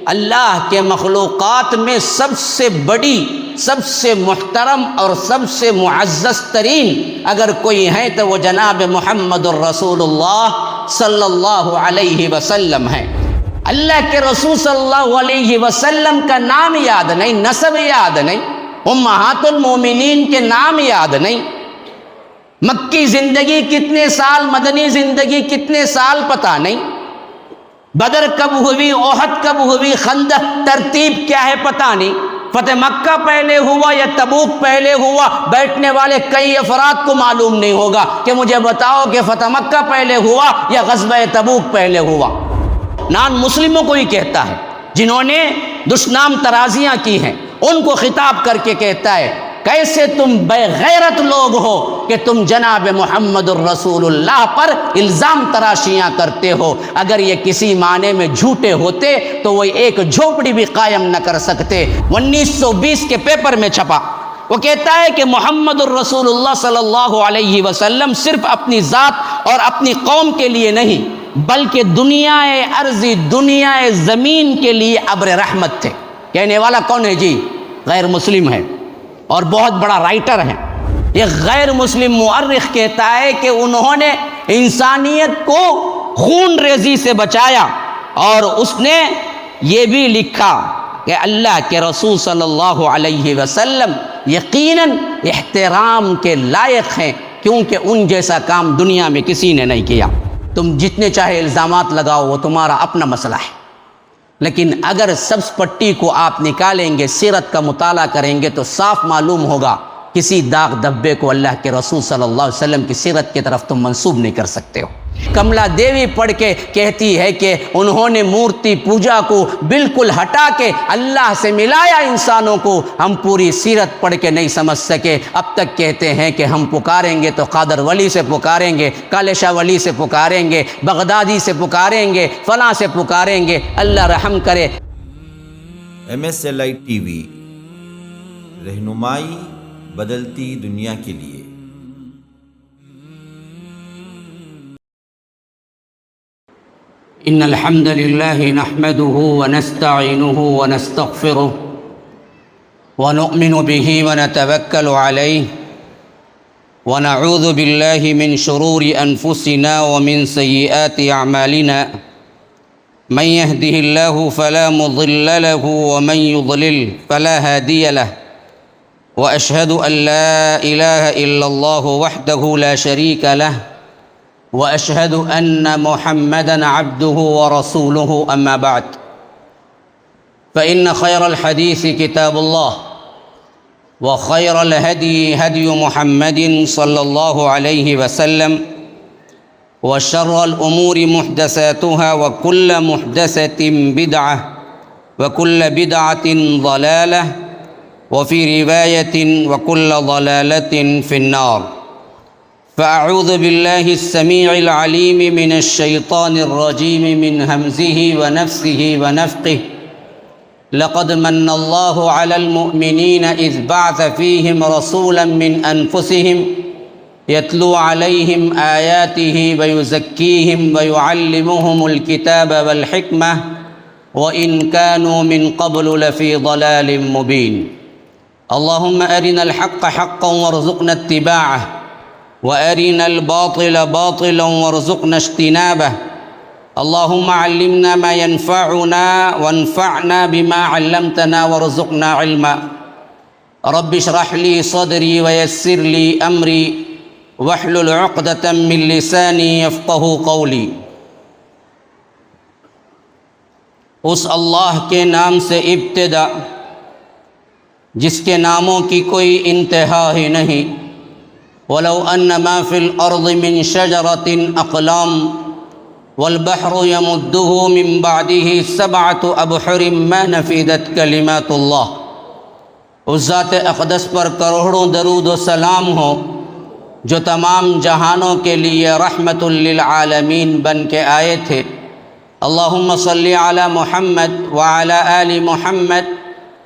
اللہ کے مخلوقات میں سب سے بڑی، سب سے محترم اور سب سے معزز ترین اگر کوئی ہے تو وہ جناب محمد الرسول اللہ صلی اللہ علیہ وسلم ہیں۔ اللہ کے رسول صلی اللہ علیہ وسلم کا نام یاد نہیں، نسب یاد نہیں، امہات المومنین کے نام یاد نہیں، مکی زندگی کتنے سال، مدنی زندگی کتنے سال پتہ نہیں، بدر کب ہوئی، احد کب ہوئی، خندق ترتیب کیا ہے پتہ نہیں، فتح مکہ پہلے ہوا یا تبوک پہلے ہوا، بیٹھنے والے کئی افراد کو معلوم نہیں ہوگا کہ مجھے بتاؤ کہ فتح مکہ پہلے ہوا یا غزوہ تبوک پہلے ہوا۔ نان مسلموں کو ہی کہتا ہے، جنہوں نے دشنام ترازیاں کی ہیں ان کو خطاب کر کے کہتا ہے کیسے تم بے غیرت لوگ ہو کہ تم جناب محمد الرسول اللہ پر الزام تراشیاں کرتے ہو، اگر یہ کسی معنی میں جھوٹے ہوتے تو وہ ایک جھوپڑی بھی قائم نہ کر سکتے۔ 1920 کے پیپر میں چھپا، وہ کہتا ہے کہ محمد الرسول اللہ صلی اللہ علیہ وسلم صرف اپنی ذات اور اپنی قوم کے لیے نہیں بلکہ دنیا ارضی، دنیا زمین کے لیے ابر رحمت تھے۔ کہنے والا کون ہے جی؟ غیر مسلم ہے اور بہت بڑا رائٹر ہے۔ یہ غیر مسلم مورخ کہتا ہے کہ انہوں نے انسانیت کو خون ریزی سے بچایا، اور اس نے یہ بھی لکھا کہ اللہ کے رسول صلی اللہ علیہ وسلم یقیناً احترام کے لائق ہیں، کیونکہ ان جیسا کام دنیا میں کسی نے نہیں کیا۔ تم جتنے چاہے الزامات لگاؤ، وہ تمہارا اپنا مسئلہ ہے، لیکن اگر سبز پٹی کو آپ نکالیں گے، سیرت کا مطالعہ کریں گے تو صاف معلوم ہوگا کسی داغ دھبے کو اللہ کے رسول صلی اللہ علیہ وسلم کی سیرت کی طرف تم منسوب نہیں کر سکتے ہو۔ کملا دیوی پڑھ کے کہتی ہے کہ انہوں نے مورتی پوجا کو بالکل ہٹا کے اللہ سے ملایا انسانوں کو، ہم پوری سیرت پڑھ کے نہیں سمجھ سکے، اب تک کہتے ہیں کہ ہم پکاریں گے تو قادر ولی سے پکاریں گے، کالے شاہ ولی سے پکاریں گے، بغدادی سے پکاریں گے، فلاں سے پکاریں گے۔ اللہ رحم کرے۔ MSLI ٹی وی، رہنمائی بدلتی دنیا کے لیے۔ ان الحمد لله نحمده ونستعينه ونستغفره ونؤمن به ونتوكل عليه ونعوذ بالله من شرور انفسنا ومن سيئات اعمالنا، من يهده الله فلا مضل له ومن يضلل فلا هادي له، واشهد ان لا اله الا الله وحده لا شريك له، واشهد ان محمدا عبده ورسوله، اما بعد، فان خير الحديث كتاب الله، وخير الهدي هدي محمد صلى الله عليه وسلم، وشر الامور محدثاتها، وكل محدثة بدعة، وكل بدعة ضلالة، وفي رواية وكل ضلالة في النار۔ فأعوذ بالله السميع العليم من الشيطان الرجيم من همزه ونفسه ونفقه، لقد من الله على المؤمنين إذ بعث فيهم رسولا من أنفسهم يتلو عليهم آياته ويزكيهم ويعلمهم الكتاب والحكمة وإن كانوا من قبل لفي ضلال مبين۔ اللهم أرنا الحق حقا وارزقنا اتباعه، وأرنا الباطل باطلا وارزقنا اجتنابه۔ اللهم علمنا ما ينفعنا وانفعنا بما علمتنا وارزقنا علما۔ رب اشرح لي صدري ويسر لي أمري واحلل عقدة من لساني يفقه قولي۔ اس اللہ کے نام سے ابتدا جس کے ناموں کی کوئی انتہا ہی نہیں۔ وَلَوْ أَنَّ مَا فِي الْأَرْضِ مِنْ شَجَرَةٍ أَقْلَامٌ وَالْبَحْرُ يَمُدُّهُ مِنْ بَعْدِهِ سَبْعَةُ أَبْحُرٍ مَا نَفِدَتْ كَلِمَاتُ اللَّهِ۔ اس ذات اقدس پر کروڑوں درود و سلام ہو جو تمام جہانوں کے لیے رحمت للعالمین بن کے آئے تھے۔ اللہم صلی علی محمد وعلی آل محمد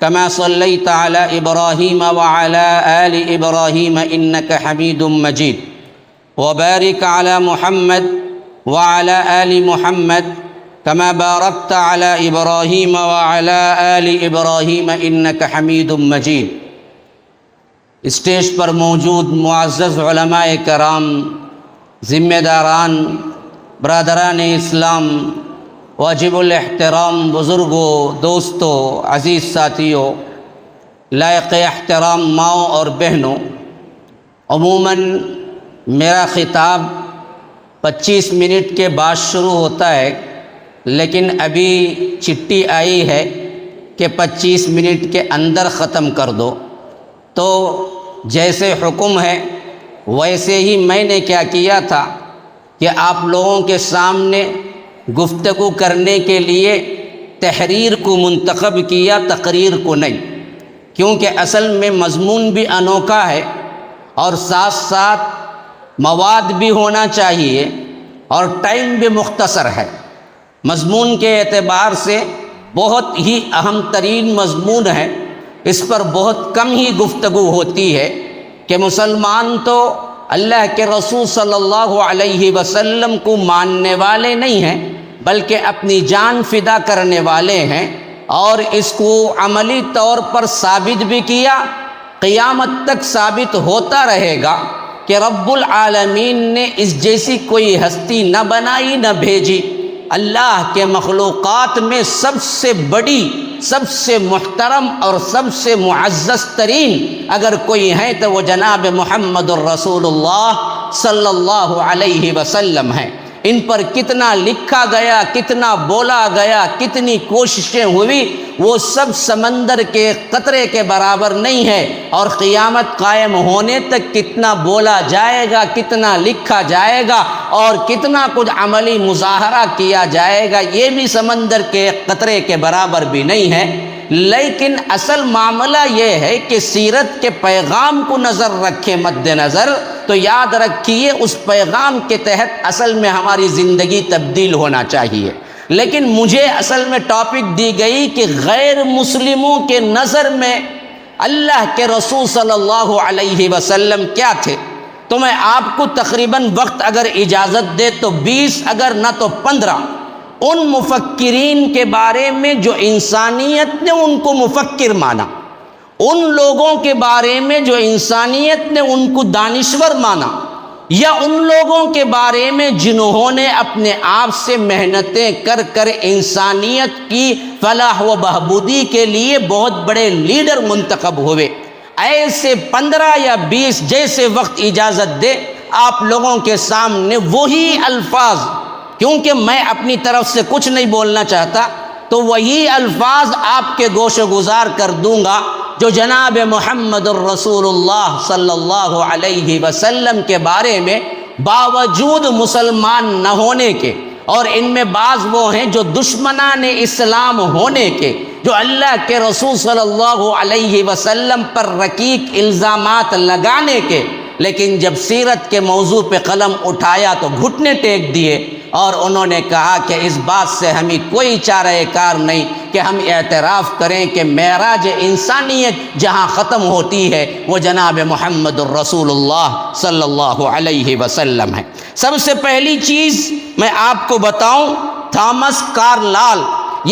كما صليت على إبراهيم وعلى آل إبراهيم إنك حميد مجيد، وبارك على محمد وعلى آل محمد كما باركت على إبراهيم وعلى آل إبراهيم إنك حميد مجيد۔ اسٹیج پر موجود معزز علماء کرام، ذمہ داران، برادران اسلام، واجب الاحترام بزرگوں، دوستوں، عزیز ساتھیوں، لائق احترام ماؤں اور بہنوں، عموماً میرا خطاب 25 منٹ کے بعد شروع ہوتا ہے، لیکن ابھی چٹھی آئی ہے کہ 25 منٹ کے اندر ختم کر دو، تو جیسے حکم ہے ویسے ہی میں نے کیا کیا تھا کہ آپ لوگوں کے سامنے گفتگو کرنے کے لیے تحریر کو منتخب کیا، تقریر کو نہیں، کیونکہ اصل میں مضمون بھی انوکھا ہے اور ساتھ ساتھ مواد بھی ہونا چاہیے اور ٹائم بھی مختصر ہے۔ مضمون کے اعتبار سے بہت ہی اہم ترین مضمون ہے، اس پر بہت کم ہی گفتگو ہوتی ہے کہ مسلمان تو اللہ کے رسول صلی اللہ علیہ وسلم کو ماننے والے نہیں ہیں، بلکہ اپنی جان فدا کرنے والے ہیں، اور اس کو عملی طور پر ثابت بھی کیا، قیامت تک ثابت ہوتا رہے گا کہ رب العالمین نے اس جیسی کوئی ہستی نہ بنائی نہ بھیجی۔ اللہ کے مخلوقات میں سب سے بڑی، سب سے محترم اور سب سے معزز ترین اگر کوئی ہے تو وہ جناب محمد الرسول اللہ صلی اللہ علیہ وسلم ہیں۔ ان پر کتنا لکھا گیا، کتنا بولا گیا، کتنی کوششیں ہوئی، وہ سب سمندر کے قطرے کے برابر نہیں ہے، اور قیامت قائم ہونے تک کتنا بولا جائے گا، کتنا لکھا جائے گا اور کتنا کچھ عملی مظاہرہ کیا جائے گا، یہ بھی سمندر کے قطرے کے برابر بھی نہیں ہے۔ لیکن اصل معاملہ یہ ہے کہ سیرت کے پیغام کو نظر رکھے مد نظر، تو یاد رکھیے اس پیغام کے تحت اصل میں ہماری زندگی تبدیل ہونا چاہیے۔ لیکن مجھے اصل میں ٹاپک دی گئی کہ غیر مسلموں کے نظر میں اللہ کے رسول صلی اللہ علیہ وسلم کیا تھے، تو میں آپ کو تقریباً وقت اگر اجازت دے تو 20 اگر نہ تو 15 ان مفکرین کے بارے میں جو انسانیت نے ان کو مفکر مانا، ان لوگوں کے بارے میں جو انسانیت نے ان کو دانشور مانا، یا ان لوگوں کے بارے میں جنہوں نے اپنے آپ سے محنتیں کر کر انسانیت کی فلاح و بہبودی کے لیے بہت بڑے لیڈر منتخب ہوئے۔ ایسے 15 یا 20 جیسے وقت اجازت دے آپ لوگوں کے سامنے وہی الفاظ، کیونکہ میں اپنی طرف سے کچھ نہیں بولنا چاہتا، تو وہی الفاظ آپ کے گوش گزار کر دوں گا جو جناب محمد الرسول اللہ صلی اللہ علیہ وسلم کے بارے میں باوجود مسلمان نہ ہونے کے، اور ان میں بعض وہ ہیں جو دشمنان اسلام ہونے کے، جو اللہ کے رسول صلی اللہ علیہ وسلم پر رقیق الزامات لگانے کے، لیکن جب سیرت کے موضوع پہ قلم اٹھایا تو گھٹنے ٹیک دیے، اور انہوں نے کہا کہ اس بات سے ہمیں کوئی چارہ کار نہیں کہ ہم اعتراف کریں کہ معراج انسانیت جہاں ختم ہوتی ہے وہ جناب محمد الرسول اللہ صلی اللہ علیہ وسلم ہے۔ سب سے پہلی چیز میں آپ کو بتاؤں، تھامس کارلائل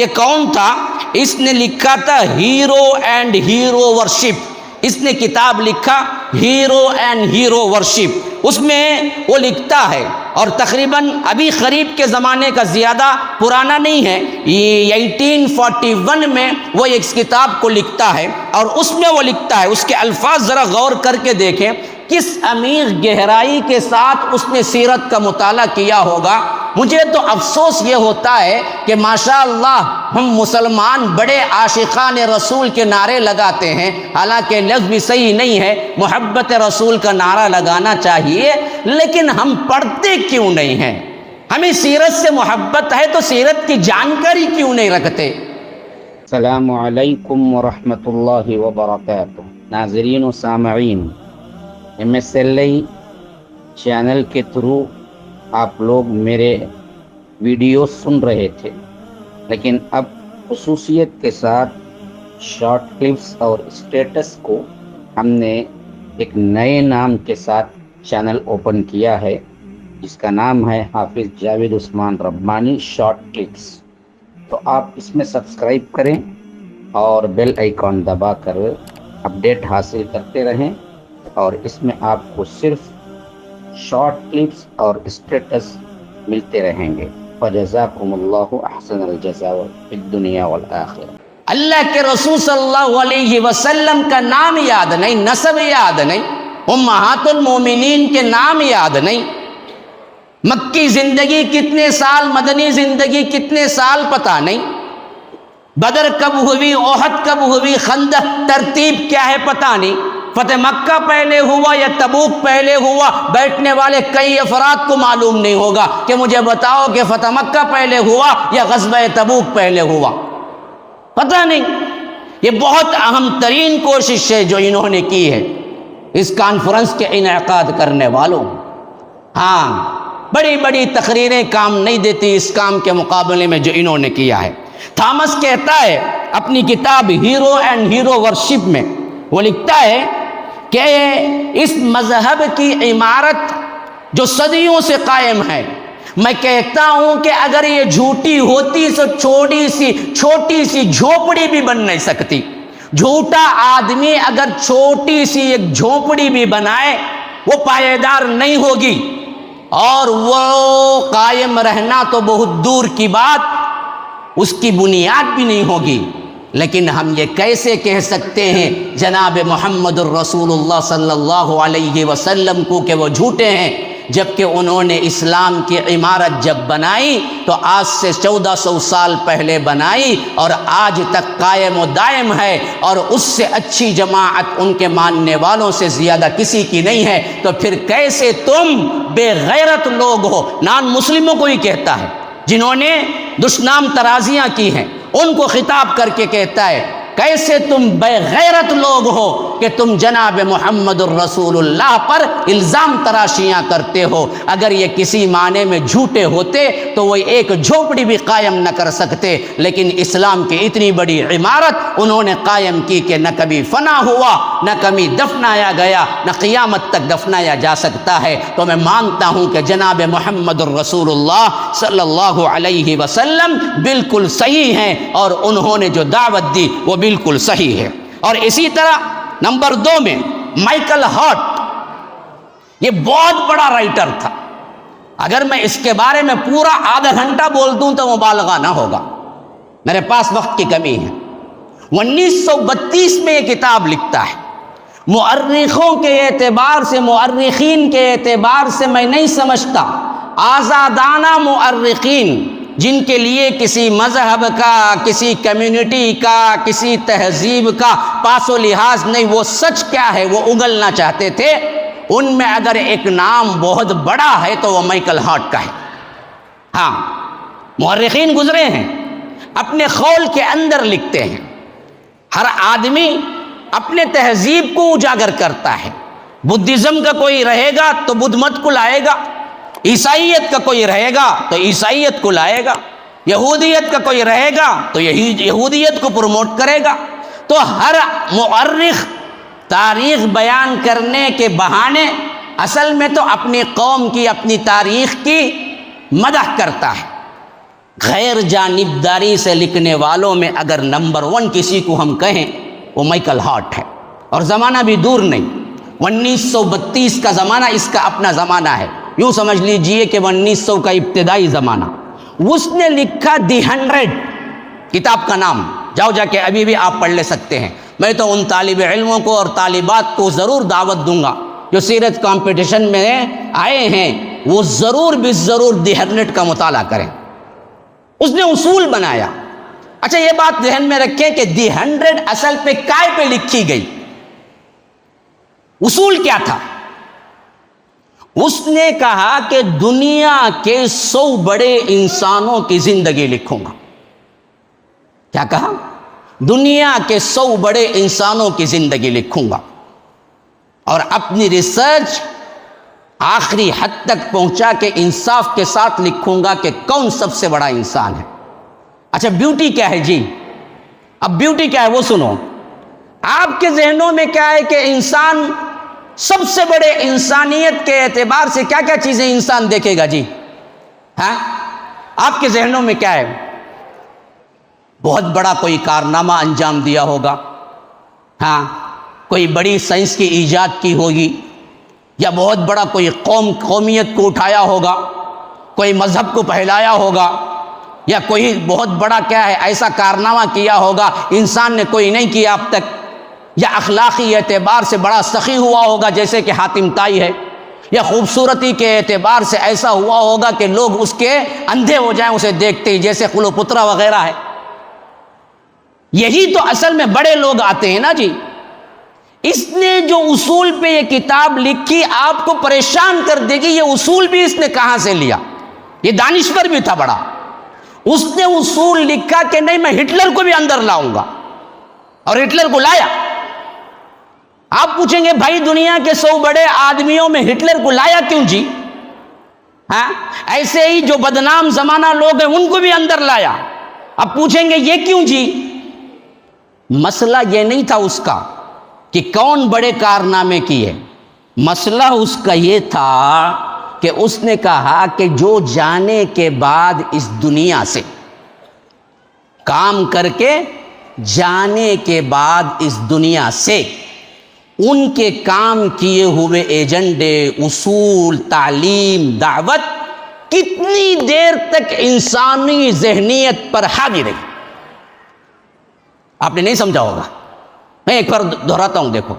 یہ کون تھا؟ اس نے لکھا تھا ہیرو اینڈ ہیرو ورشپ، اس نے کتاب لکھا ہیرو اینڈ ہیرو ورشپ، اس میں وہ لکھتا ہے، اور تقریباً ابھی قریب کے زمانے کا زیادہ پرانا نہیں ہے، یہ 1841 میں وہ اس کتاب کو لکھتا ہے، اور اس میں وہ لکھتا ہے، اس کے الفاظ ذرا غور کر کے دیکھیں کس عمیق گہرائی کے ساتھ اس نے سیرت کا مطالعہ کیا ہوگا۔ مجھے تو افسوس یہ ہوتا ہے کہ ماشاءاللہ ہم مسلمان بڑے عاشقان رسول کے نعرے لگاتے ہیں، حالانکہ لفظ بھی صحیح نہیں ہے، محبت رسول کا نعرہ لگانا چاہیے، لیکن ہم پڑھتے کیوں نہیں ہیں؟ ہمیں سیرت سے محبت ہے تو سیرت کی جانکاری کیوں نہیں رکھتے؟ السلام علیکم ورحمۃ اللہ وبرکاتہ۔ ناظرین و سامعین، MSLI چینل کے تھرو آپ لوگ میرے ویڈیو سن رہے تھے، لیکن اب خصوصیت کے ساتھ شارٹ کلپس اور اسٹیٹس کو ہم نے ایک نئے نام کے ساتھ چینل اوپن کیا ہے، جس کا نام ہے حافظ جاوید عثمان ربانی شارٹ کلپس۔ تو آپ اس میں سبسکرائب کریں اور بیل آئیکن دبا کر اپڈیٹ حاصل کرتے رہیں، اور اس میں آپ کو صرف شارٹ کلپس اور اسٹیٹس ملتے رہیں گے۔ فجزاکم اللہ احسن الجزاء فی الدنیا والآخرہ۔ اللہ کے رسول صلی اللہ علیہ وسلم کا نام یاد نہیں، نسب یاد نہیں، امہات المومنین کے نام یاد نہیں، مکی زندگی کتنے سال، مدنی زندگی کتنے سال پتہ نہیں، بدر کب ہوئی، احد کب ہوئی، خندق ترتیب کیا ہے پتہ نہیں، فتح مکہ پہلے ہوا یا تبوک پہلے ہوا، بیٹھنے والے کئی افراد کو معلوم نہیں ہوگا کہ مجھے بتاؤ کہ فتح مکہ پہلے ہوا یا غزوہ تبوک پہلے ہوا، پتہ نہیں۔ یہ بہت اہم ترین کوشش ہے جو انہوں نے کی ہے اس کانفرنس کے انعقاد کرنے والوں۔ ہاں، بڑی بڑی تقریریں کام نہیں دیتی اس کام کے مقابلے میں جو انہوں نے کیا ہے۔ تھامس کہتا ہے اپنی کتاب ہیرو اینڈ ہیرو ورشپ میں، وہ لکھتا ہے کہ اس مذہب کی عمارت جو صدیوں سے قائم ہے، میں کہتا ہوں کہ اگر یہ جھوٹی ہوتی تو چھوٹی سی جھونپڑی بھی بن نہیں سکتی۔ جھوٹا آدمی اگر چھوٹی سی ایک جھونپڑی بھی بنائے وہ پائیدار نہیں ہوگی، اور وہ قائم رہنا تو بہت دور کی بات، اس کی بنیاد بھی نہیں ہوگی۔ لیکن ہم یہ کیسے کہہ سکتے ہیں جناب محمد الرسول اللہ صلی اللہ علیہ وسلم کو کہ وہ جھوٹے ہیں، جبکہ انہوں نے اسلام کی عمارت جب بنائی تو آج سے 1400 سال پہلے بنائی اور آج تک قائم و دائم ہے، اور اس سے اچھی جماعت ان کے ماننے والوں سے زیادہ کسی کی نہیں ہے۔ تو پھر کیسے تم بے غیرت لوگ ہو، نان مسلموں کو ہی کہتا ہے جنہوں نے دشنام ترازیاں کی ہیں، ان کو خطاب کر کے کہتا ہے کیسے تم بے غیرت لوگ ہو کہ تم جناب محمد الرسول اللہ پر الزام تراشیاں کرتے ہو۔ اگر یہ کسی معنی میں جھوٹے ہوتے تو وہ ایک جھونپڑی بھی قائم نہ کر سکتے، لیکن اسلام کی اتنی بڑی عمارت انہوں نے قائم کی کہ نہ کبھی فنا ہوا، نہ کبھی دفنایا گیا، نہ قیامت تک دفنایا جا سکتا ہے۔ تو میں مانتا ہوں کہ جناب محمد الرسول اللہ صلی اللہ علیہ وسلم بالکل صحیح ہیں، اور انہوں نے جو دعوت دی وہ بالکل صحیح ہے۔ اور اسی طرح نمبر 2 میں مائیکل ہارٹ، یہ بہت بڑا رائٹر تھا، اگر میں اس کے بارے میں پورا آدھا گھنٹہ بول دوں تو مبالغہ نہ ہوگا، میرے پاس وقت کی کمی ہے۔ 1932 میں یہ کتاب لکھتا ہے۔ مؤرخوں کے اعتبار سے، مؤرخین کے اعتبار سے میں نہیں سمجھتا آزادانہ مؤرخین جن کے لیے کسی مذہب کا، کسی کمیونٹی کا، کسی تہذیب کا پاس و لحاظ نہیں، وہ سچ کیا ہے وہ اگلنا چاہتے تھے، ان میں اگر ایک نام بہت بڑا ہے تو وہ مائیکل ہارٹ کا ہے۔ ہاں، مؤرخین گزرے ہیں، اپنے قول کے اندر لکھتے ہیں ہر آدمی اپنے تہذیب کو اجاگر کرتا ہے۔ بدھزم کا کوئی رہے گا تو بدھ مت کو لائے گا، عیسائیت کا کوئی رہے گا تو عیسائیت کو لائے گا، یہودیت کا کوئی رہے گا تو یہودیت کو پروموٹ کرے گا۔ تو ہر مؤرخ تاریخ بیان کرنے کے بہانے اصل میں تو اپنی قوم کی، اپنی تاریخ کی مدح کرتا ہے۔ غیر جانبداری سے لکھنے والوں میں اگر نمبر 1 کسی کو ہم کہیں وہ مائیکل ہارٹ ہے، اور زمانہ بھی دور نہیں، 1932 کا زمانہ اس کا اپنا زمانہ ہے، یوں سمجھ لیجئے کہ 1900 کا ابتدائی زمانہ۔ اس نے لکھا دی 100 کتاب کا نام، جاؤ جا کے ابھی بھی آپ پڑھ لے سکتے ہیں۔ میں تو ان طالب علموں کو اور طالبات کو ضرور دعوت دوں گا جو سیرت کمپٹیشن میں آئے ہیں، وہ ضرور ضرور دی 100 کا مطالعہ کریں۔ اس نے اصول بنایا۔ اچھا، یہ بات ذہن میں رکھیں کہ دی 100 اصل پہ کائے پہ لکھی گئی، اصول کیا تھا؟ اس نے کہا کہ دنیا کے 100 بڑے انسانوں کی زندگی لکھوں گا۔ کیا کہا؟ دنیا کے 100 بڑے انسانوں کی زندگی لکھوں گا، اور اپنی ریسرچ آخری حد تک پہنچا کے انصاف کے ساتھ لکھوں گا کہ کون سب سے بڑا انسان ہے۔ اچھا، بیوٹی کیا ہے جی؟ اب بیوٹی کیا ہے وہ سنو۔ آپ کے ذہنوں میں کیا ہے کہ انسان سب سے بڑے انسانیت کے اعتبار سے کیا کیا چیزیں انسان دیکھے گا جی؟ ہاں، آپ کے ذہنوں میں کیا ہے؟ بہت بڑا کوئی کارنامہ انجام دیا ہوگا، ہاں کوئی بڑی سائنس کی ایجاد کی ہوگی، یا بہت بڑا کوئی قومیت کو اٹھایا ہوگا، کوئی مذہب کو پھیلایا ہوگا، یا کوئی بہت بڑا کیا ہے ایسا کارنامہ کیا ہوگا انسان نے کوئی نہیں کیا اب تک، یا اخلاقی اعتبار سے بڑا سخی ہوا ہوگا جیسے کہ حاتم طائی ہے، یا خوبصورتی کے اعتبار سے ایسا ہوا ہوگا کہ لوگ اس کے اندھے ہو جائیں اسے دیکھتے ہی، جیسے کلیوپاترا وغیرہ ہے۔ یہی تو اصل میں بڑے لوگ آتے ہیں نا جی۔ اس نے جو اصول پہ یہ کتاب لکھی آپ کو پریشان کر دے گی، یہ اصول بھی اس نے کہاں سے لیا؟ یہ دانشور بھی تھا بڑا، اس نے اصول لکھا کہ نہیں میں ہٹلر کو بھی اندر لاؤں گا، اور ہٹلر کو لایا۔ آپ پوچھیں گے بھائی دنیا کے 100 بڑے آدمیوں میں ہٹلر کو لایا کیوں جی؟ ہاں ایسے ہی جو بدنام زمانہ لوگ ہیں ان کو بھی اندر لایا۔ اب پوچھیں گے یہ کیوں جی؟ مسئلہ یہ نہیں تھا اس کا کہ کون بڑے کارنامے کیے، مسئلہ اس کا یہ تھا کہ اس نے کہا کہ جو جانے کے بعد اس دنیا سے کام کر کے جانے کے بعد اس دنیا سے ان کے کام کیے ہوئے ایجنڈے، اصول، تعلیم، دعوت کتنی دیر تک انسانی ذہنیت پر حاوی رہی۔ آپ نے نہیں سمجھا ہوگا، میں ایک بار دہراتا ہوں، دیکھو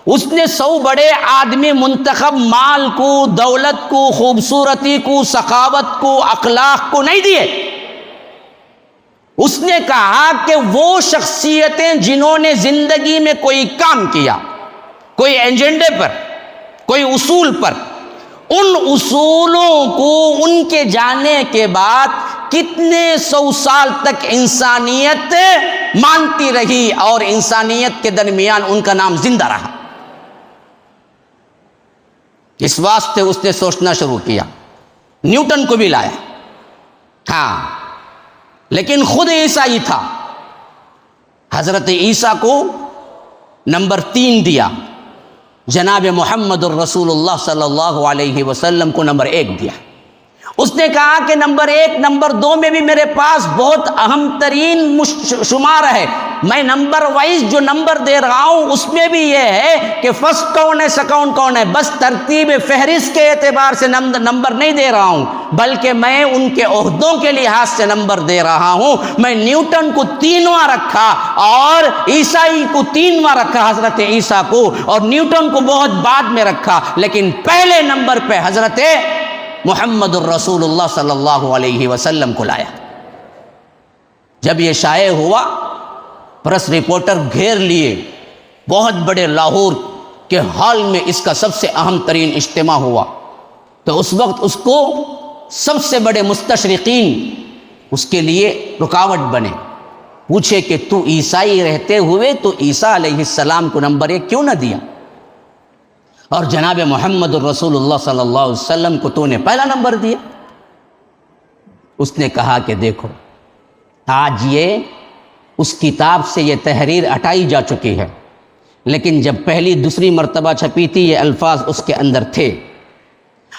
اس نے 100 بڑے آدمی منتخب مال کو، دولت کو، خوبصورتی کو، سخاوت کو، اخلاق کو نہیں دیے۔ اس نے کہا کہ وہ شخصیتیں جنہوں نے زندگی میں کوئی کام کیا، کوئی ایجنڈے پر، کوئی اصول پر، ان اصولوں کو ان کے جانے کے بعد کتنے 100 سال تک انسانیت مانتی رہی اور انسانیت کے درمیان ان کا نام زندہ رہا۔ اس واسطے اس نے سوچنا شروع کیا، نیوٹن کو بھی لایا، ہاں لیکن خود عیسائی تھا، حضرت عیسیٰ کو نمبر 3 دیا، جناب محمد الرسول اللہ صلی اللہ علیہ وسلم کو نمبر 1 دیا۔ اس نے کہا کہ نمبر 1 نمبر 2 میں بھی میرے پاس بہت اہم ترین شمار ہے، میں نمبر وائز جو نمبر دے رہا ہوں اس میں بھی یہ ہے کہ فرسٹ کون ہے سیکنڈ کون ہے، بس ترتیب فہرست کے اعتبار سے نمبر نہیں دے رہا ہوں، بلکہ میں ان کے عہدوں کے لحاظ سے نمبر دے رہا ہوں۔ میں نیوٹن کو 3واں رکھا اور عیسائی کو 3واں رکھا، حضرت عیسیٰ کو، اور نیوٹن کو بہت بعد میں رکھا، لیکن پہلے نمبر پہ حضرت محمد الرسول اللہ صلی اللہ علیہ وسلم کو لایا۔ جب یہ شائع ہوا پریس رپورٹر گھیر لیے، بہت بڑے لاہور کے ہال میں اس کا سب سے اہم ترین اجتماع ہوا، تو اس وقت اس کو سب سے بڑے مستشرقین اس کے لیے رکاوٹ بنے، پوچھے کہ تو عیسائی رہتے ہوئے تو عیسیٰ علیہ السلام کو نمبر 1 کیوں نہ دیا، اور جناب محمد الرسول اللہ صلی اللہ علیہ وسلم کو تو نے پہلا نمبر دیا؟ اس نے کہا کہ دیکھو آج یہ اس کتاب سے یہ تحریر ہٹائی جا چکی ہے، لیکن جب پہلی دوسری مرتبہ چھپی تھی یہ الفاظ اس کے اندر تھے۔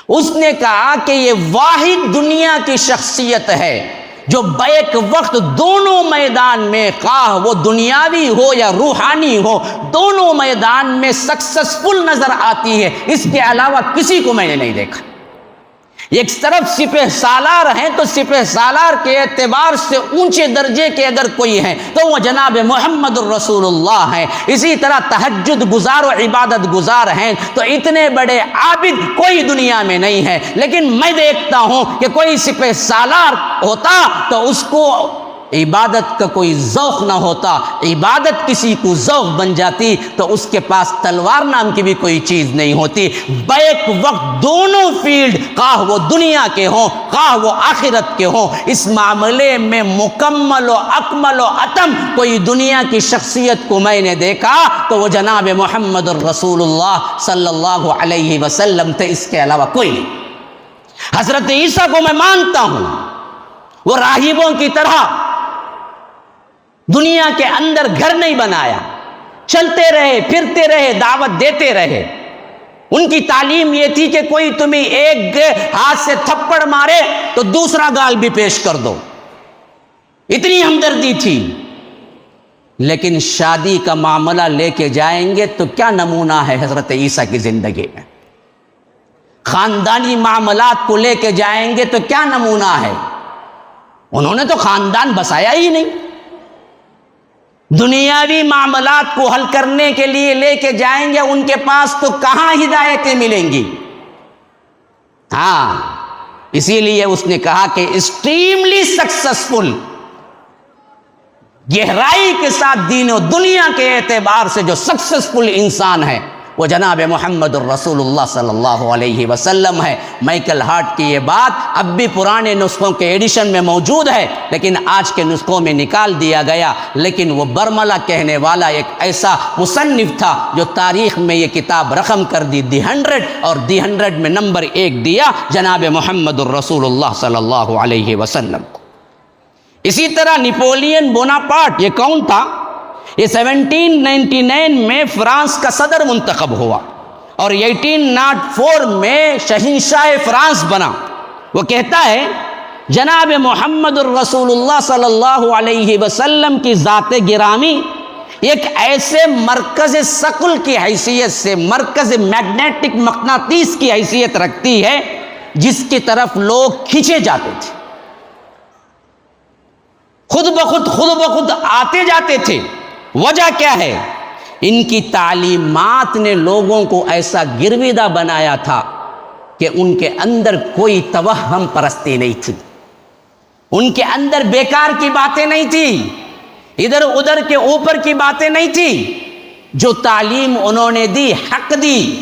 اس نے کہا کہ یہ واحد دنیا کی شخصیت ہے جو بیک وقت دونوں میدان میں، خواہ وہ دنیاوی ہو یا روحانی ہو، دونوں میدان میں سکسسفل نظر آتی ہے، اس کے علاوہ کسی کو میں نے نہیں دیکھا۔ ایک طرف سپہ سالار ہیں تو سپہ سالار کے اعتبار سے اونچے درجے کے اگر کوئی ہیں تو وہ جناب محمد الرسول اللہ ہیں، اسی طرح تہجد گزار و عبادت گزار ہیں تو اتنے بڑے عابد کوئی دنیا میں نہیں ہے، لیکن میں دیکھتا ہوں کہ کوئی سپہ سالار ہوتا تو اس کو عبادت کا کوئی ذوق نہ ہوتا، عبادت کسی کو ذوق بن جاتی تو اس کے پاس تلوار نام کی بھی کوئی چیز نہیں ہوتی۔ بیک وقت دونوں فیلڈ، خواہ وہ دنیا کے ہوں خواہ وہ آخرت کے ہوں، اس معاملے میں مکمل و اکمل و اتم کوئی دنیا کی شخصیت کو میں نے دیکھا تو وہ جناب محمد الرسول اللہ صلی اللہ علیہ وسلم تھے، اس کے علاوہ کوئی نہیں۔ حضرت عیسیٰ کو میں مانتا ہوں، وہ راہبوں کی طرح دنیا کے اندر گھر نہیں بنایا، چلتے رہے پھرتے رہے دعوت دیتے رہے۔ ان کی تعلیم یہ تھی کہ کوئی تمہیں ایک ہاتھ سے تھپڑ مارے تو دوسرا گال بھی پیش کر دو، اتنی ہمدردی تھی. لیکن شادی کا معاملہ لے کے جائیں گے تو کیا نمونہ ہے حضرت عیسیٰ کی زندگی میں؟ خاندانی معاملات کو لے کے جائیں گے تو کیا نمونہ ہے؟ انہوں نے تو خاندان بسایا ہی نہیں. دنیاوی معاملات کو حل کرنے کے لیے لے کے جائیں گے ان کے پاس تو کہاں ہدایتیں ملیں گی؟ ہاں، اسی لیے اس نے کہا کہ ایکسٹریملی سکسیسفل، گہرائی کے ساتھ دین و دنیا کے اعتبار سے جو سکسیسفل انسان ہے وہ جناب محمد الرسول اللہ صلی اللہ علیہ وسلم ہے. مائیکل ہارٹ کی یہ بات اب بھی پرانے نسخوں کے ایڈیشن میں موجود ہے، لیکن آج کے نسخوں میں نکال دیا گیا. لیکن وہ برملا کہنے والا ایک ایسا مصنف تھا جو تاریخ میں یہ کتاب رقم کر دی دی 100، اور دی 100 میں نمبر 1 دیا جناب محمد الرسول اللہ صلی اللہ علیہ وسلم کو. اسی طرح نیپولین بوناپارٹ، یہ کون تھا؟ یہ 1799 میں فرانس کا صدر منتخب ہوا اور 1804 میں شہنشاہ فرانس بنا. وہ کہتا ہے جناب محمد الرسول اللہ صلی اللہ علیہ وسلم کی ذات گرامی ایک ایسے مرکز ثقل کی حیثیت سے، مرکز میگنیٹک مقناطیس کی حیثیت رکھتی ہے جس کی طرف لوگ کھینچے جاتے تھے، خود بخود آتے جاتے تھے. وجہ کیا ہے؟ ان کی تعلیمات نے لوگوں کو ایسا گرویدہ بنایا تھا کہ ان کے اندر کوئی توہم پرستی نہیں تھی، ان کے اندر بیکار کی باتیں نہیں تھی، ادھر ادھر کے اوپر کی باتیں نہیں تھی. جو تعلیم انہوں نے دی حق دی،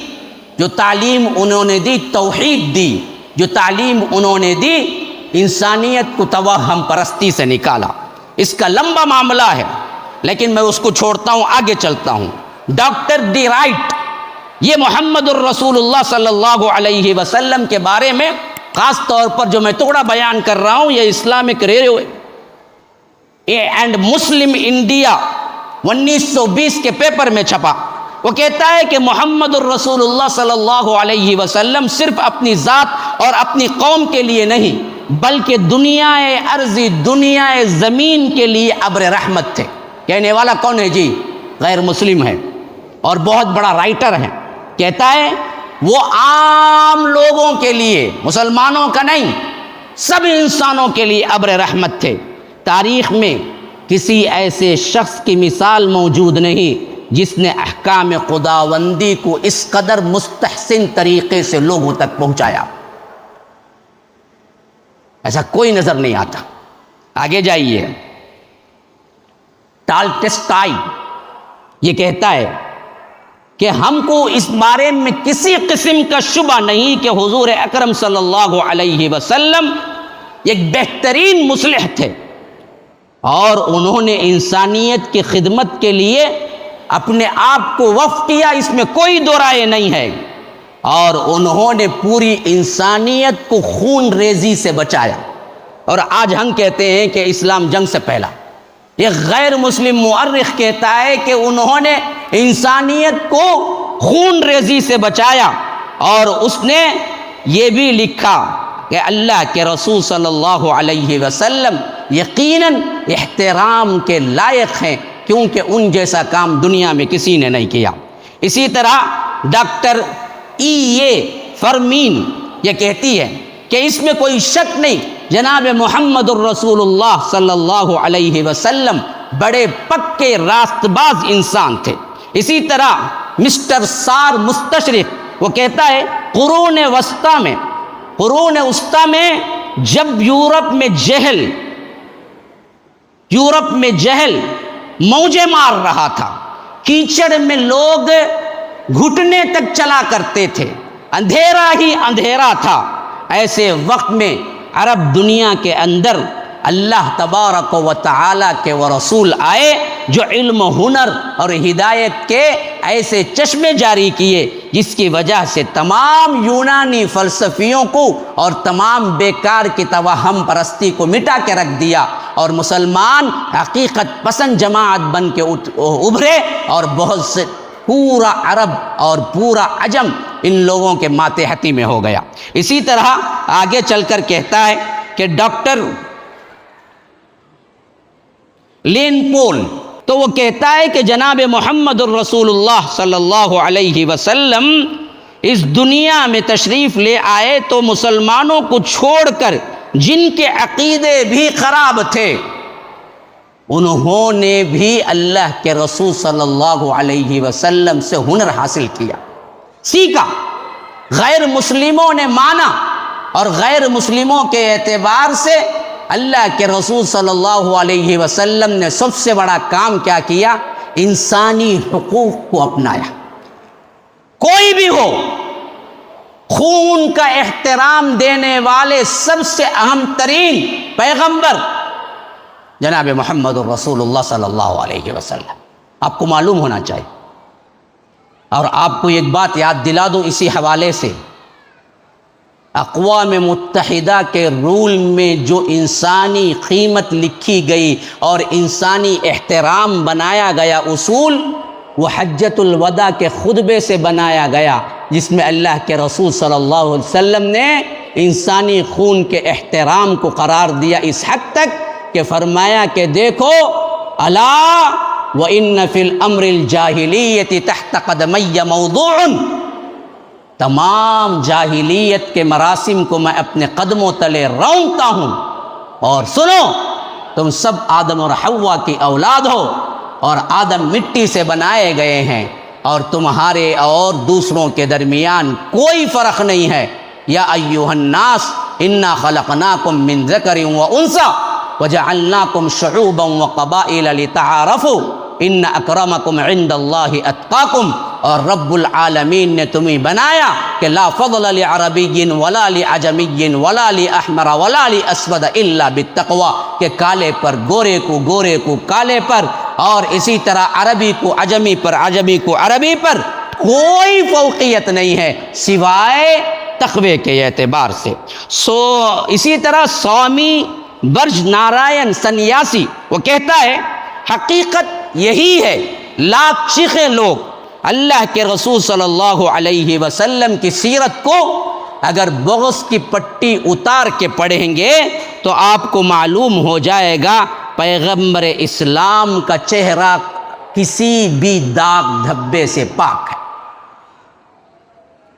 جو تعلیم انہوں نے دی توحید دی، جو تعلیم انہوں نے دی انسانیت کو توہم پرستی سے نکالا. اس کا لمبا معاملہ ہے لیکن میں اس کو چھوڑتا ہوں، آگے چلتا ہوں. ڈاکٹر ڈی رائٹ، یہ محمد الرسول اللہ صلی اللہ علیہ وسلم کے بارے میں خاص طور پر جو میں ٹکڑا بیان کر رہا ہوں، یہ Islamic radio and Muslim India 1920 کے پیپر میں چھپا. وہ کہتا ہے کہ محمد الرسول اللہ صلی اللہ علیہ وسلم صرف اپنی ذات اور اپنی قوم کے لیے نہیں بلکہ دنیا ارضی، دنیا زمین کے لیے ابر رحمت تھے. کہنے والا کون ہے جی؟ غیر مسلم ہے اور بہت بڑا رائٹر ہے. کہتا ہے وہ عام لوگوں کے لیے، مسلمانوں کا نہیں، سب انسانوں کے لیے ابر رحمت تھے. تاریخ میں کسی ایسے شخص کی مثال موجود نہیں جس نے احکام خداوندی کو اس قدر مستحسن طریقے سے لوگوں تک پہنچایا. ایسا کوئی نظر نہیں آتا. آگے جائیے. ٹالسٹائی یہ کہتا ہے کہ ہم کو اس بارے میں کسی قسم کا شبہ نہیں کہ حضور اکرم صلی اللہ علیہ وسلم ایک بہترین مصلح تھے اور انہوں نے انسانیت کی خدمت کے لیے اپنے آپ کو وقف کیا، اس میں کوئی دو رائے نہیں ہے. اور انہوں نے پوری انسانیت کو خون ریزی سے بچایا. اور آج ہم کہتے ہیں کہ اسلام جنگ سے پہلا. ایک غیر مسلم مورخ کہتا ہے کہ انہوں نے انسانیت کو خون ریزی سے بچایا، اور اس نے یہ بھی لکھا کہ اللہ کے رسول صلی اللہ علیہ وسلم یقیناً احترام کے لائق ہیں کیونکہ ان جیسا کام دنیا میں کسی نے نہیں کیا. اسی طرح ڈاکٹر فرمین یہ کہتی ہے کہ اس میں کوئی شک نہیں جناب محمد الرسول اللہ صلی اللہ علیہ وسلم بڑے پکے راست باز انسان تھے. اسی طرح مسٹر سار مستشرق وہ کہتا ہے قرون وسطی میں جب یورپ میں جہل موجیں مار رہا تھا، کیچڑ میں لوگ گھٹنے تک چلا کرتے تھے، اندھیرا ہی اندھیرا تھا، ایسے وقت میں عرب دنیا کے اندر اللہ تبارک و تعالی کے وہ رسول آئے جو علم و ہنر اور ہدایت کے ایسے چشمے جاری کیے جس کی وجہ سے تمام یونانی فلسفیوں کو اور تمام بیکار کی توہم پرستی کو مٹا کے رکھ دیا، اور مسلمان حقیقت پسند جماعت بن کے ابھرے، اور بہت سے پورا عرب اور پورا عجم ان لوگوں کے ماتحتی میں ہو گیا. اسی طرح آگے چل کر کہتا ہے کہ ڈاکٹر لین پول، تو وہ کہتا ہے کہ جناب محمد الرسول اللہ صلی اللہ علیہ وسلم اس دنیا میں تشریف لے آئے تو مسلمانوں کو چھوڑ کر جن کے عقیدے بھی خراب تھے انہوں نے بھی اللہ کے رسول صلی اللہ علیہ وسلم سے ہنر حاصل کیا، سیکھا۔ غیر مسلموں نے مانا، اور غیر مسلموں کے اعتبار سے اللہ کے رسول صلی اللہ علیہ وسلم نے سب سے بڑا کام کیا کیا؟ انسانی حقوق کو اپنایا۔ کوئی بھی ہو، خون کا احترام دینے والے سب سے اہم ترین پیغمبر جناب محمد الرسول اللہ صلی اللہ علیہ وسلم۔ آپ کو معلوم ہونا چاہیے، اور آپ کو ایک بات یاد دلا دوں اسی حوالے سے، اقوام متحدہ کے رول میں جو انسانی قیمت لکھی گئی اور انسانی احترام بنایا گیا اصول، وہ حجۃ الوداع کے خطبے سے بنایا گیا، جس میں اللہ کے رسول صلی اللہ علیہ وسلم نے انسانی خون کے احترام کو قرار دیا، اس حد تک کہ فرمایا کہ دیکھو الا وَإِنَّ فِي الْأَمْرِ الْجَاهِلِيَّةِ تَحْتَ قَدَمَيَّ مَوْضُوعٌ، تمام جاہلیت کے مراسم کو میں اپنے قدموں تلے رونقتا ہوں، اور سنو تم سب آدم اور حوا کی اولاد ہو، اور آدم مٹی سے بنائے گئے ہیں، اور تمہارے اور دوسروں کے درمیان کوئی فرق نہیں ہے۔ یا ایھا الناس انا خلقناکم من ذکر وانثی وجعلناکم شعوبا وقبائل لتعارفوا ان اکرمکم عند اللہ اتقاکم، اور رب العالمین نے تمہیں بنایا کہ لا فضل لعربی ولا لعجمی ولا لاحمر ولا لاسود الا بالتقوی، کہ کالے پر گورے کو کالے پر، اور اسی طرح عربی کو عجمی پر، عجمی کو عربی پر کوئی فوقیت نہیں ہے سوائے تقوی کے اعتبار سے۔ اسی طرح سوامی برج نارائن سنیاسی وہ کہتا ہے حقیقت یہی ہے، لاکھ چیخیں لوگ اللہ کے رسول صلی اللہ علیہ وسلم کی سیرت کو اگر بغض کی پٹی اتار کے پڑھیں گے تو آپ کو معلوم ہو جائے گا پیغمبر اسلام کا چہرہ کسی بھی داغ دھبے سے پاک ہے۔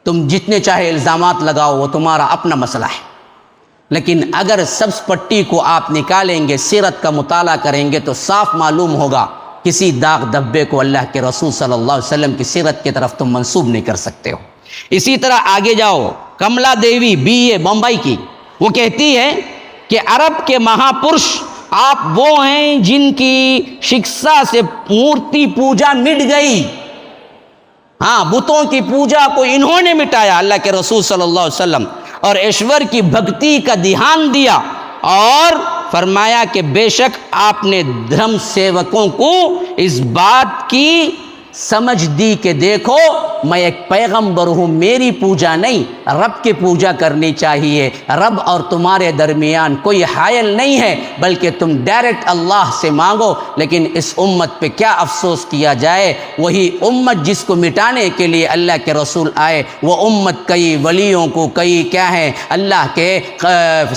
تم جتنے چاہے الزامات لگاؤ، وہ تمہارا اپنا مسئلہ ہے، لیکن اگر سبز پٹی کو آپ نکالیں گے، سیرت کا مطالعہ کریں گے تو صاف معلوم ہوگا کسی داغ دھبے کو اللہ کے رسول صلی اللہ علیہ وسلم کی سیرت کی طرف تم منسوب نہیں کر سکتے ہو۔ اسی طرح آگے جاؤ، کملا دیوی BA بمبئی کی، وہ کہتی ہے کہ عرب کے مہاپرش آپ وہ ہیں جن کی شکسا سے مورتی پوجا مٹ گئی۔ ہاں، بتوں کی پوجا کو انہوں نے مٹایا، اللہ کے رسول صلی اللہ علیہ وسلم، اور ایشور کی بھکتی کا دھیان دیا، اور فرمایا کہ بے شک آپ نے دھرم سیوکوں کو اس بات کی سمجھ دی کہ دیکھو میں ایک پیغمبر ہوں، میری پوجا نہیں، رب کی پوجا کرنی چاہیے، رب اور تمہارے درمیان کوئی حائل نہیں ہے، بلکہ تم ڈائریکٹ اللہ سے مانگو۔ لیکن اس امت پہ کیا افسوس کیا جائے، وہی امت جس کو مٹانے کے لیے اللہ کے رسول آئے، وہ امت کئی ولیوں کو، کئی کیا ہے اللہ کے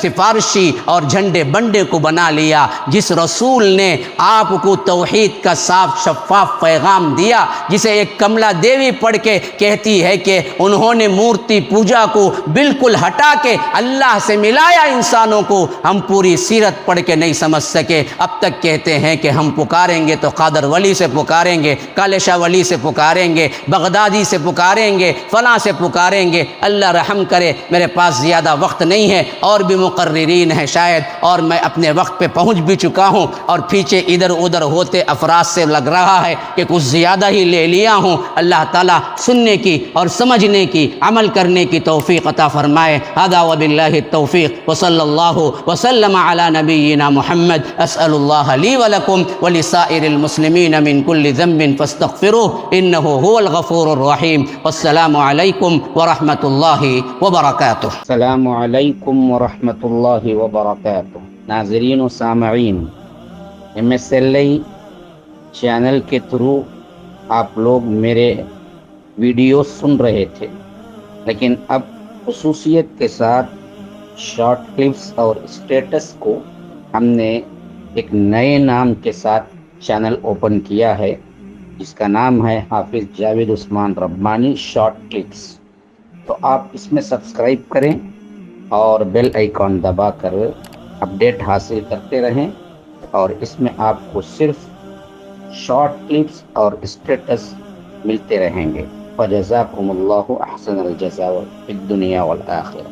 سفارشی اور جھنڈے بنڈے کو بنا لیا۔ جس رسول نے آپ کو توحید کا صاف شفاف پیغام دیا، جسے ایک کملا دیوی پڑھ کے کہتی ہے کہ انہوں نے مورتی پوجا کو بالکل ہٹا کے اللہ سے ملایا انسانوں کو، ہم پوری سیرت پڑھ کے نہیں سمجھ سکے۔ اب تک کہتے ہیں کہ ہم پکاریں گے تو قادر ولی سے پکاریں گے، کالے شاہ ولی سے پکاریں گے، بغدادی سے پکاریں گے، فلاں سے پکاریں گے۔ اللہ رحم کرے، میرے پاس زیادہ وقت نہیں ہے، اور بھی مقررین ہیں شاید، اور میں اپنے وقت پہ پہنچ بھی چکا ہوں، اور پیچھے ادھر ادھر ہوتے افراد سے لگ رہا ہے کہ کچھ زیادہ ہی لے لیا ہوں۔ اللہ تعالیٰ سننے کی اور سمجھنے کی، عمل کرنے کی توفیق عطا فرمائے۔ ھذا وباللہ التوفیق، وصلی اللہ وسلم علی نبینا محمد۔ اسأل اللہ لی ولکم ولسائر المسلمین من کل ذنب فاستغفروہ انہ هو الغفور الرحیم۔ والسلام علیکم ورحمۃ اللہ وبرکاتہ۔ السلام علیکم ورحمۃ اللہ وبرکاتہ۔ ناظرین و سامعین، MSLI چینل کے تھرو آپ لوگ میرے ویڈیو سن رہے تھے، لیکن اب خصوصیت کے ساتھ شارٹ کلپس اور اسٹیٹس کو ہم نے ایک نئے نام کے ساتھ چینل اوپن کیا ہے جس کا نام ہے حافظ جاوید عثمان ربانی شارٹ کلپس. تو آپ اس میں سبسکرائب کریں اور بیل آئیکن دبا کر اپڈیٹ حاصل کرتے رہیں، اور اس میں آپ کو صرف شارٹ کلپس اور اسٹیٹس ملتے رہیں گے. فجزاکم اللہ احسن الجزاء فی الدنیا والآخرہ.